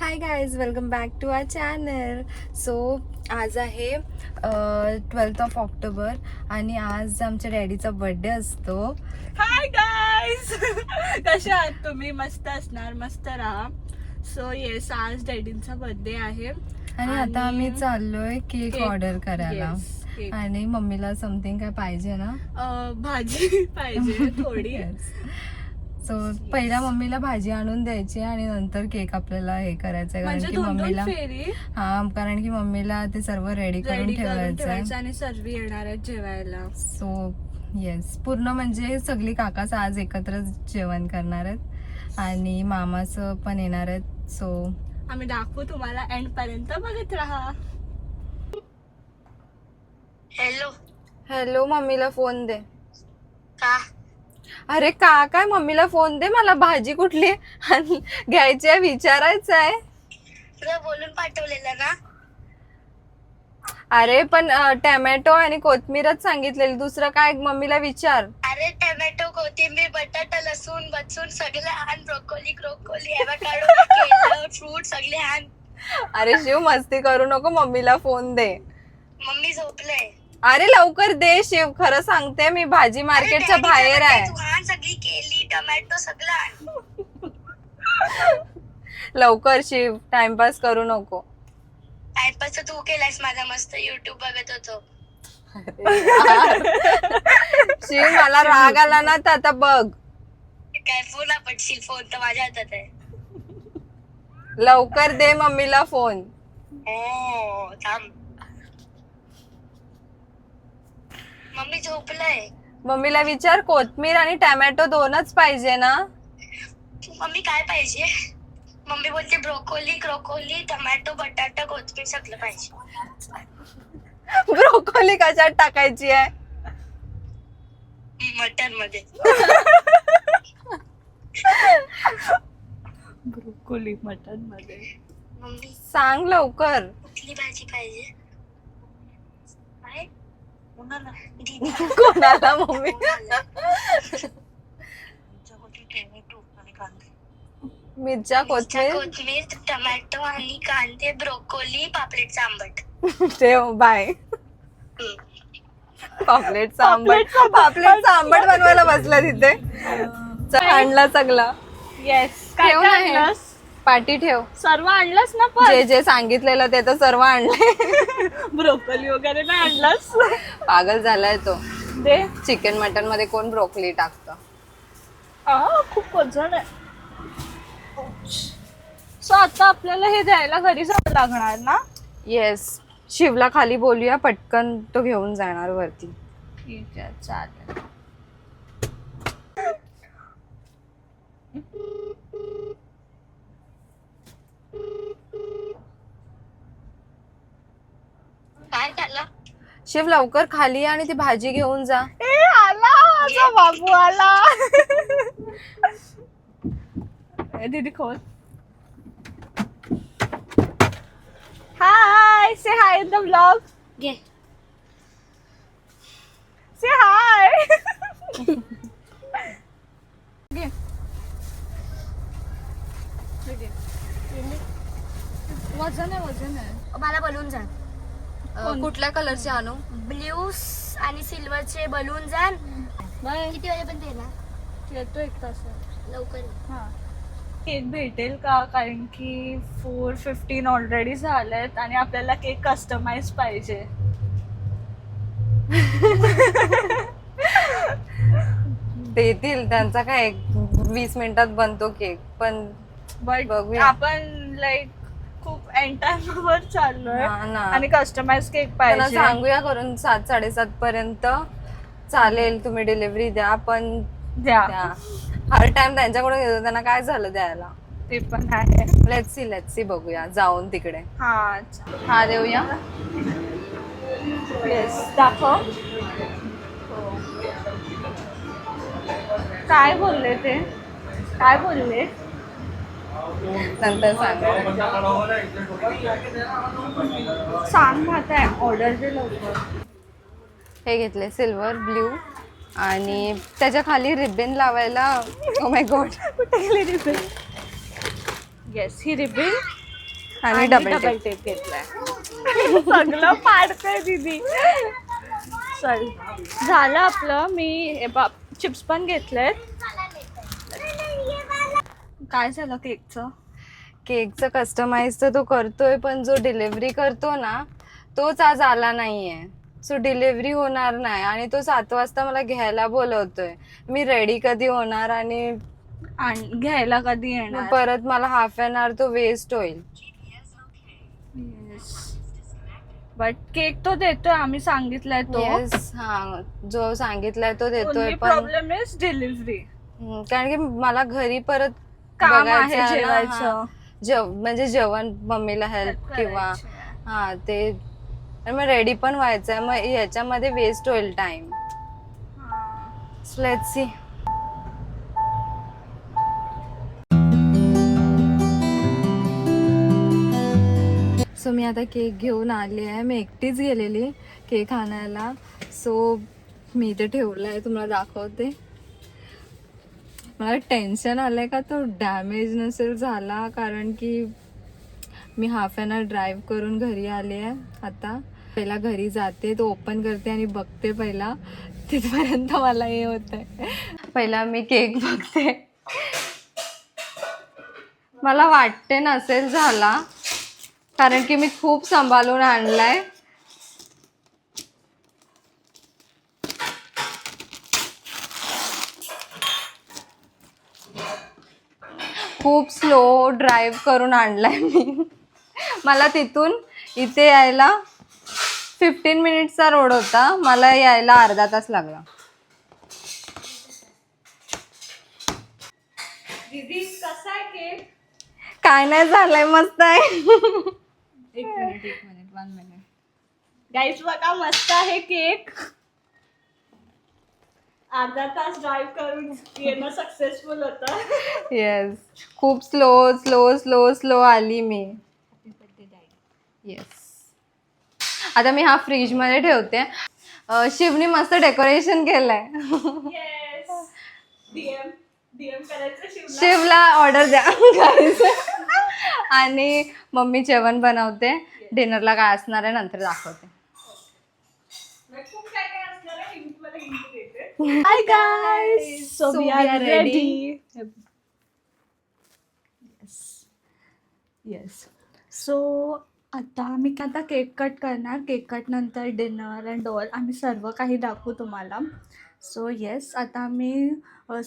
High guys, welcome back to our channel. So आज आहे 12 October आणि आज आमच्या डॅडीचा बर्थडे असतो. हाय गाईज कसे आहात तुम्ही? मस्त असणार, मस्त राहा. सो येस, आज डॅडींचा बर्थडे आहे आणि आता आम्ही चाललोय केक ऑर्डर करायला. Yes, cake. आणि मम्मीला समथिंग काय पाहिजे ना, भाजी पाहिजे थोडी. सो पहिला मम्मीला भाजी आणून द्यायची आणि नंतर केक आपल्याला हे करायचंय, कारण म्हणजे की दोन मम्मीला फेरी कारण की मम्मीला ते सर्व रेडी करून ठेवायचं आणि सर्व येणार आहेत जेवायला. सो येस, पूर्ण म्हणजे सगळी काकाच आज एकत्र जेवण करणार आहेत आणि मामाचं पण येणार आहेत. सो आम्ही दाखवू तुम्हाला, एंड पर्यंत बघत राहा. हॅलो हॅलो, मम्मीला फोन दे. का? अरे का काय, मम्मीला फोन दे, मला भाजी कुठली घ्यायची आहे विचारायचं आहे. तुला बोलून पाठवलेलं ना. अरे पण टॅमॅटो आणि कोथिंबीरच सांगितलेली, दुसरं काय मम्मीला विचार. अरे टोमॅटो, कोथिंबीर, बटाटा, लसूण बसून सगळे आण. ब्रोकोली एवोकाडो, फ्रूट सगळे आण. अरे शिव, मस्ती करू नको, मम्मीला फोन दे. मम्मी झोपले. अरे लवकर दे शिव, खरं सांगते मी, भाजी मार्केटच्या बाहेर आहे. सगळी केली, टोमॅटो सगळं आण. लवकर शिव, टाइमपास करू नको. टाइमपास तू केलास माझा, मस्त युट्यूब बघत होतो. शिव मला राग आला ना, तर आता बघ. काय फोन आपटशील? फोन तर माझ्या हातात आहे. लवकर दे मम्मीला फोन. हो थांब. मम्मी झोपलंय. मम्मीला विचार, कोथिंबीर आणि टॅमॅटो दोनच पाहिजे ना. मम्मी काय पाहिजे? मम्मी बोलते ब्रोकोली, टोमॅटो, बटाटा, कोथिंबीर सगळं पाहिजे. ब्रोकोली कशात टाकायची आहे? मटन मध्ये. ब्रोकोली मटन मध्ये. मम्मी सांग लवकर. कुठली भाजी पाहिजे? काय? कोणाला? कोणाला मम्मी? मिरच्या, कोथिंबीर, टोमॅटो आणि कांदे, ब्रोकोली, पापलेटचं आंबट. ठेव, बाय. पापलेटचा आंबट बनवायला बसला तिथे. आणला सगळा. येस, ठेव ना हे. पाटी ठेव. सर्व आणलंस ना? पण जे जे सांगितलेलं ते तर सर्व आणले. ब्रोकोली वगैरे नाही आणलंस? पागल झालाय तो. दे. चिकन मटन मध्ये कोण ब्रोकोली टाकतं? खूप वजन आहे. सो आता आपल्याला हे द्यायला घरी जावं लागणार ना? येस, शिवला खाली बोलूया, पटकन तो घेऊन जाणार वरती. ठीक आहे, चालेल. काय झालं? शिव लवकर खाली ये आणि ती भाजी घेऊन जा. आला माझा बाबू, आला. दीदी खोल. हाय, से हाय इन द व्लॉग. घे, से हाय. घे. वजन आहे. मला बलून आण. कुठल्या कलरचे आणू? ब्ल्यू आणि सिल्वरचे बलून आण. किती वाजेपर्यंत येणार? येतो 1 तास लवकर. हा, केक भेटेल का? कारण की 4:15 ऑलरेडी झालेत आणि आपल्याला केक कस्टमाइज पाहिजे. देतील, त्यांचा काय 20 मिनिटात बनतो केक. पण बट बघूया. आपण लाईक खूप एंड टाइम वर चाललोय ना. आणि कस्टमाइज केक त्यांना पाहिजे. सांगूया करून 7-7:30 पर्यंत चालेल, तुम्ही डिलिव्हरी द्या. पण द्या. हर टाइम त्यांच्याकडून घेतो, त्यांना काय झालं द्यायला? ते पण आहे. लेट्स सी बघूया जाऊन तिकडे. हा, देऊया. येस, दाखव. काय बोलले ते? काय बोलले? नंतर सांग ना, आता ऑर्डर दे लवकर. हे घेतले सिल्वर ब्ल्यू आणि त्याच्या खाली रिबन लावायला. ओ माय गॉड, कुठे गेली रिबन? येस, ही रिबन आणि डबल टेप घेतलाय. सगळं पाडतंय दीदी. चल झालं आपलं. मी चिप्स पण घेतलेत. काय झालं केकचं कस्टमाइज तर तो करतोय, पण जो डिलिव्हरी करतो ना तोच आज आला नाहीये. सो डिलिव्हरी होणार नाही आणि तो 7 वाजता मला घ्यायला बोलवतोय. मी रेडी कधी होणार आणि घ्यायला कधी येणार? परत मला हाफ एन आवर तो वेस्ट होईल. बट केक तो देतोय, आम्ही सांगितलंय तो. येस, हा, जो सांगितलाय तो देतोय. पण प्रॉब्लेम इज डिलिव्हरी. कारण की मला घरी परत काम आहे जेवायचं. म्हणजे जेवण मम्मीला हेल्प किंवा हा ते, मग रेडी पण व्हायचंय. मग ह्याच्यामध्ये वेस्ट होईल टाइम. Let's see. सो मी आता केक घेऊन आली आहे. मी एकटीच गेलेली केक आणायला. सो मी इथे ठेवला आहे, तुम्हाला दाखवते. मला टेन्शन आलंय का तो डॅमेज नसेल झाला, कारण की मी हाफ एन आवर ड्राईव्ह करून घरी आले आहे. आता पहिला घरी जाते, तो ओपन करते आणि बघते पहिला. तिथपर्यंत मला हे होतंय. पहिला मी केक बघते. मला वाटते नसेल झाला, कारण की मी खूप सांभाळून आणलाय. खूप स्लो ड्राईव्ह करून आणलाय मी. मला तिथून इथे यायला 15 मिनिट्सचा रोड होता, मला यायला अर्धा तास लागला. दीदी कसा आहे केक? काय नाही झालंय, मस्त आहे. एक मिनिट 1 मिनिट. गाईस बघा, मस्त आहे केक. अर्धा तास ड्राईव्ह करून येणं सक्सेसफुल होतं. येस, खूप स्लो स्लो स्लो स्लो आली मी. येस, आता मी हा फ्रीज मध्ये ठेवते. शिवनी मस्त डेकोरेशन केलंय. डीएम करायचं शिवला ऑर्डर द्या. आणि मम्मी जेवण बनवते. डिनरला काय असणार आहे नंतर दाखवते. Hi guys, so we are ready. Yes. So आता आम्ही केक कट करणार. केक कट नंतर डिनर अँड ऑल आम्ही सर्व काही दाखवू तुम्हाला. सो येस, आता आम्ही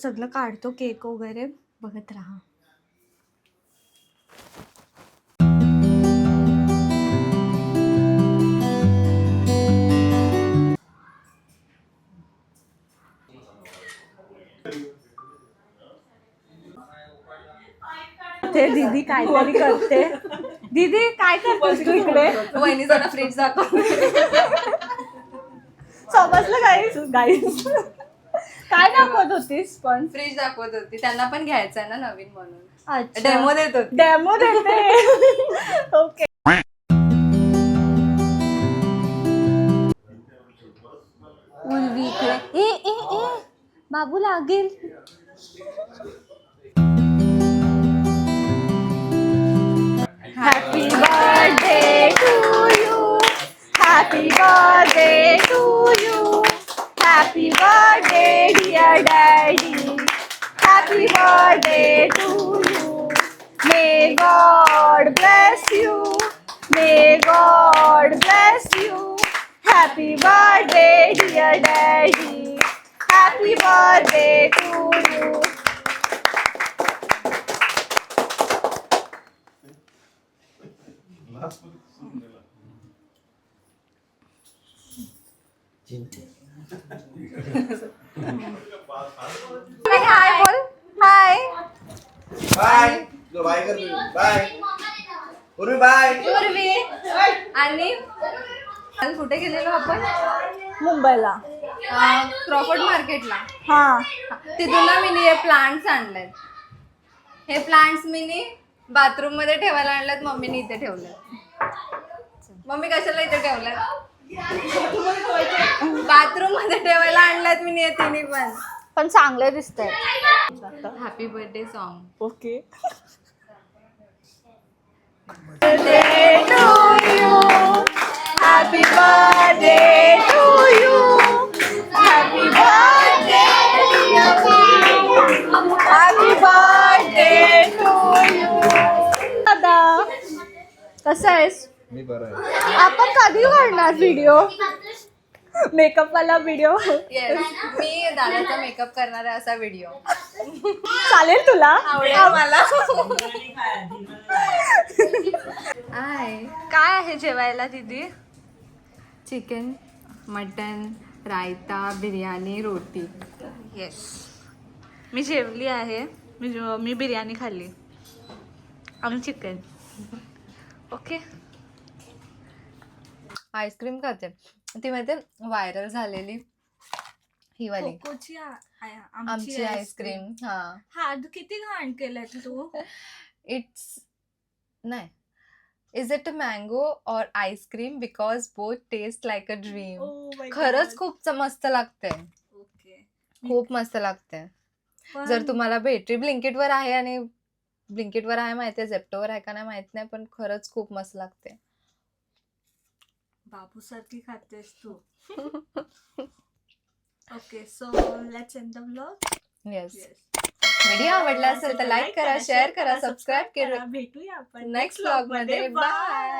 सगळं काढतो केक वगैरे, बघत राहा. ते दीदी काहीतरी करते. दीदी काय करतेस तू इकडे? वहिनी जरा फ्रीज दाखव. समजलं गाईस काय दाखवत होतीस? पण फ्रीज दाखवत होती, त्यांना पण घ्यायचं आहे ना नवीन म्हणून. अच्छा, डेमो देत होती. डेमो देते. ओके. उर्वी इकडे. ए बाबू लागेल. Happy birthday to you. Happy birthday to you. Happy birthday dear daddy. Happy birthday to you. May God bless you. May God bless you. Happy birthday dear daddy. Happy birthday to you. हाय बोल. हाय bye. Bye कर तू. Bye. Urvi bye. Urvi. आणि आज कुठे गेलेलो आपण? मुंबईला. Crawford मार्केटला. हा, तिथून ना मी हे प्लांट्स आणलेत. हे प्लांट्स मी बाथरूम मध्ये ठेवायला आणलेत. मम्मीने इथे ठेवलेत. मम्मी कशाला इथे ठेवल्यात? बाथरूम मध्ये ठेवायला आणल्यात मी हे तिन्ही पण चांगले दिसतंय. Happy birthday song. ओके. कसा आहेस? मी बरं आहे. आपण कधी काढणार व्हिडिओ? मेकअप वाला व्हिडिओ मी दादाचा मेकअप करणार आहे असा व्हिडिओ चालेल तुला? मला काय आहे जेवायला दीदी? चिकन, मटन, रायता, बिर्याणी, रोटी. येस, मी जेवली आहे. मी बिर्याणी खाल्ली आणि चिकन. ओके. आईस्क्रीम खाते ती माहिती व्हायरल झालेली ही वाली कोकोची आमची आईस्क्रीम. हा किती घाण केलंय तू. इट्स नाही इज इट अ मँगो और ice cream because both taste like a dream. खरंच खूप मस्त लागते. ओके. खूप मस्त लागते. जर तुम्हाला भेटली ब्लिंकिटवर आहे आणि ब्लिंकिटवर आहे माहिती आहे, झेप्टोवर आहे का नाही माहित नाही, पण खरंच खूप मस्त लागते. बाबू सारखी खातेस तू. Okay, so let's end the vlog. Yes. Video आवडला असेल तर लाईक करा, शेअर करा, सबस्क्राईब करा. भेटूया आपण नेक्स्ट व्लॉग मध्ये. बाय.